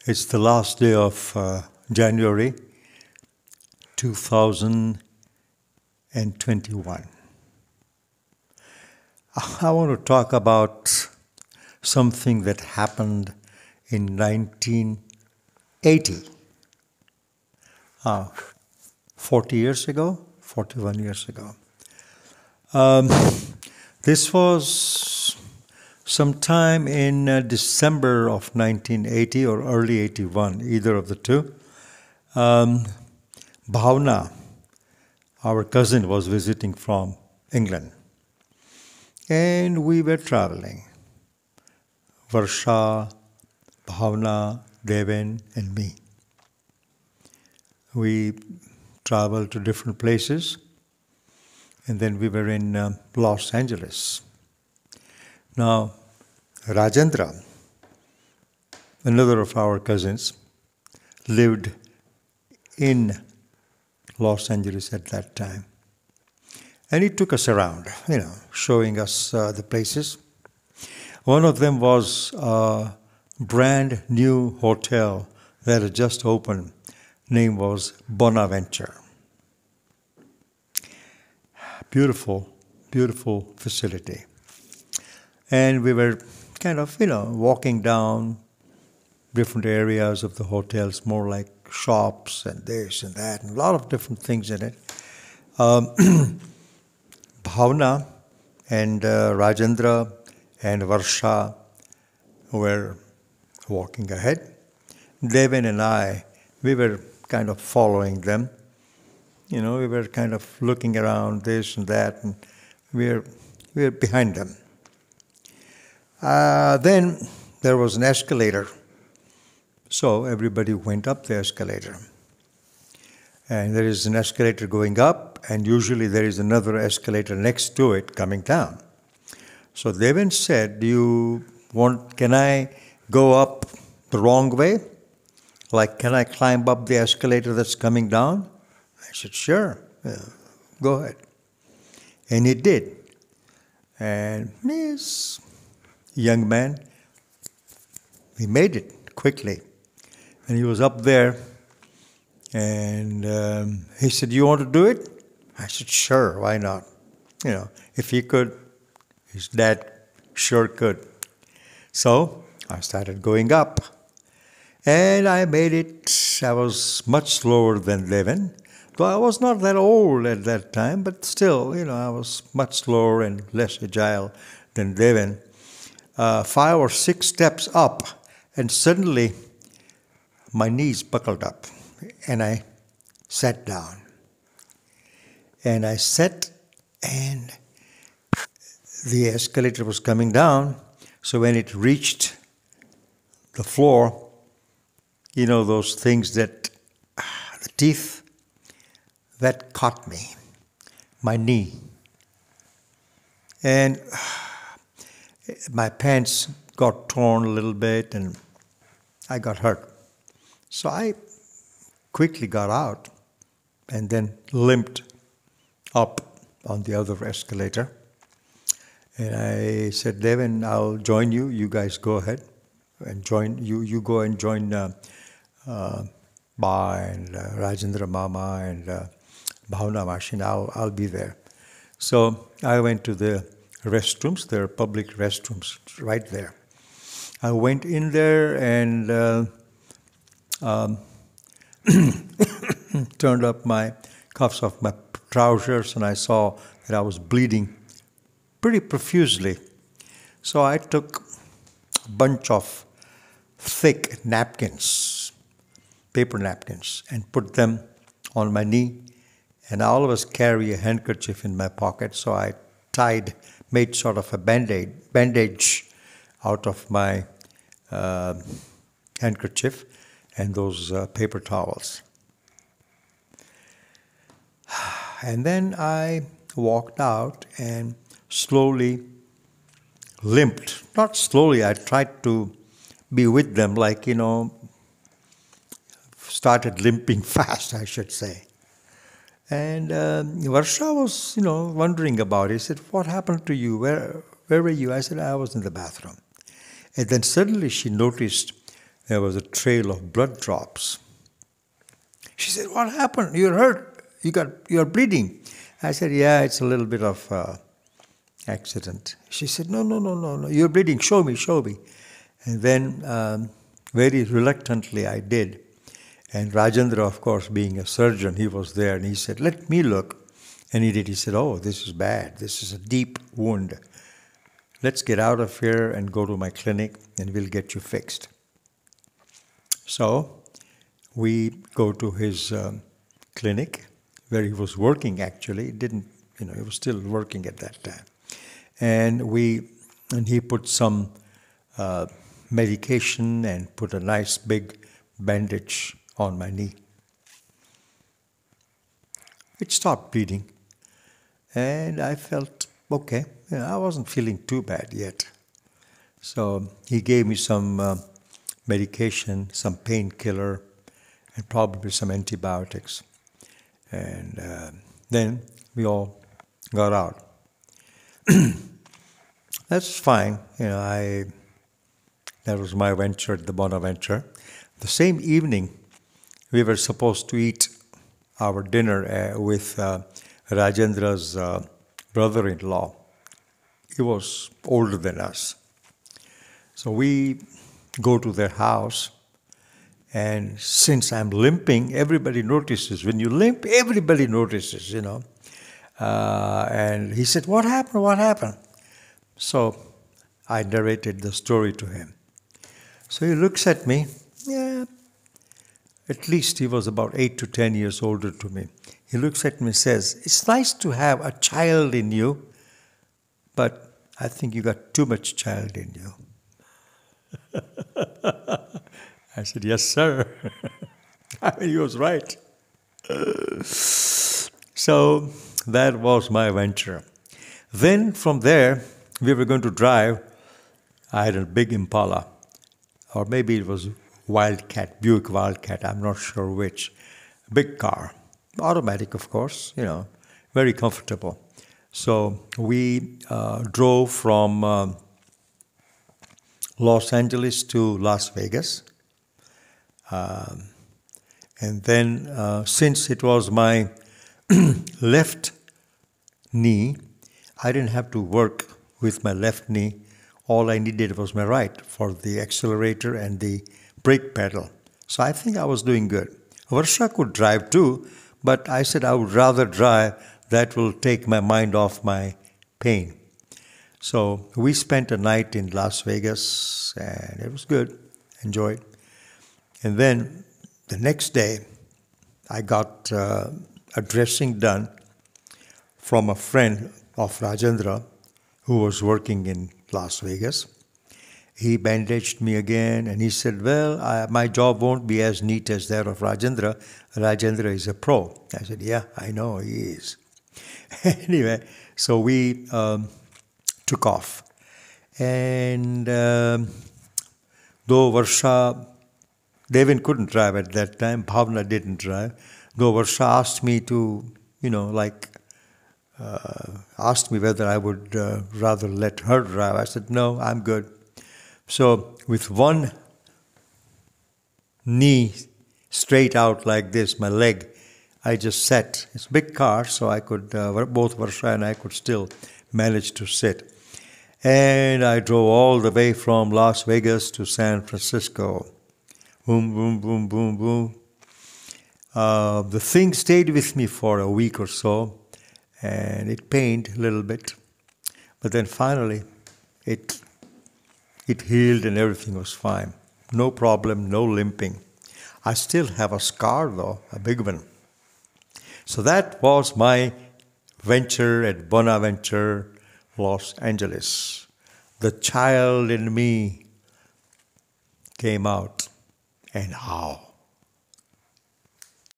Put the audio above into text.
It's the last day of January 2021. I want to talk about something that happened in 1980. 40 years ago, 41 years ago. This was sometime in December of 1980 or early 81, either of the two. Bhavana, our cousin, was visiting from England. And we were traveling. Varsha, Bhavana, Deven, and me. We traveled to different places. And then we were in Los Angeles. Now, Rajendra, another of our cousins, lived in Los Angeles at that time. And he took us around, showing us the places. One of them was a brand new hotel that had just opened. Name was Bonaventure. Beautiful, beautiful facility. And we were kind of, walking down different areas of the hotels, more like shops and this and that, and a lot of different things in it. Bhavana and Rajendra and Varsha were walking ahead. Deven and I, we were kind of following them. We were kind of looking around this and that, and we were behind them. Then there was an escalator. So everybody went up the escalator. And there is an escalator going up, and usually there is another escalator next to it coming down. So Deven said, can I go up the wrong way? Like, can I climb up the escalator that's coming down? I said, sure, go ahead. And he did. And this young man, he made it quickly. And he was up there, and he said, you want to do it? I said, sure, why not? If he could, his dad sure could. So I started going up. And I made it. I was much slower than Deven. Though I was not that old at that time, but still, I was much slower and less agile than Deven. 5 or 6 steps up, and suddenly my knees buckled up, and I sat down. And I sat, and the escalator was coming down, so when it reached the floor, those things that, the teeth, that caught me, my knee. And my pants got torn a little bit, and I got hurt. So I quickly got out and then limped up on the other escalator. And I said, Deven, I'll join you. You guys go ahead and join. You go and join Ba and Rajendra Mama and Bhavana Machine. I'll be there. So I went to the restrooms. There are public restrooms right there. I went in there and turned up my cuffs of my trousers, and I saw that I was bleeding pretty profusely. So I took a bunch of thick napkins, paper napkins, and put them on my knee. And I always carry a handkerchief in my pocket, so I made sort of a bandage out of my handkerchief and those paper towels. And then I walked out and slowly limped. Not slowly, I tried to be with them, started limping fast, I should say. And Varsha was, wondering about it. He said, what happened to you? Where were you? I said, I was in the bathroom. And then suddenly she noticed there was a trail of blood drops. She said, "What happened? You're hurt. You're bleeding." I said, "Yeah, it's a little bit of accident." She said, No. You're bleeding. Show me. And then very reluctantly I did. And Rajendra, of course, being a surgeon, he was there and he said, "Let me look." And he did. He said, "Oh, this is bad. This is a deep wound. Let's get out of here and go to my clinic and we'll get you fixed." So we go to his clinic where he was working actually. He was still working at that time. And he put some medication and put a nice big bandage on my knee. It stopped bleeding. And I felt okay. I wasn't feeling too bad yet. So he gave me some medication, some painkiller, and probably some antibiotics. And then we all got out. That's fine. That was my venture at the Bonaventure. The same evening, we were supposed to eat our dinner with Rajendra's brother-in-law. He was older than us. So we go to their house, and since I'm limping, everybody notices. When you limp, everybody notices, And he said, "What happened? What happened?" So I narrated the story to him. So he looks at me. Yeah, at least he was about 8 to 10 years older to me. He looks at me and says, "It's nice to have a child in you, but I think you got too much child in you." I said, "Yes, sir." He was right. So that was my venture. Then from there, we were going to drive. I had a big Impala, or maybe it was Wildcat, Buick Wildcat, I'm not sure which. Big car, automatic, of course, very comfortable. So we drove from Los Angeles to Las Vegas. And then since it was my left knee, I didn't have to work with my left knee. All I needed was my right for the accelerator and the brake pedal. So I think I was doing good. Varsha could drive too, but I said I would rather drive. That will take my mind off my pain. So we spent a night in Las Vegas, and it was good. Enjoyed. And then the next day, I got a dressing done from a friend of Rajendra who was working in Las Vegas. He bandaged me again, and he said, "Well, my job won't be as neat as that of Rajendra. Rajendra is a pro." I said, "Yeah, I know, he is." Anyway, so we took off. And though Varsha, Deven couldn't drive at that time, Bhavana didn't drive, though Varsha asked me to, asked me whether I would rather let her drive. I said, "No, I'm good." So with one knee straight out like this, my leg, I just sat. It's a big car, so I could, both Varsha and I could still manage to sit. And I drove all the way from Las Vegas to San Francisco. Boom, boom, boom, boom, boom. The thing stayed with me for a week or so, and it pained a little bit. But then finally, it healed and everything was fine. No problem, no limping. I still have a scar though, a big one. So that was my venture at Bonaventure, Los Angeles. The child in me came out, and how?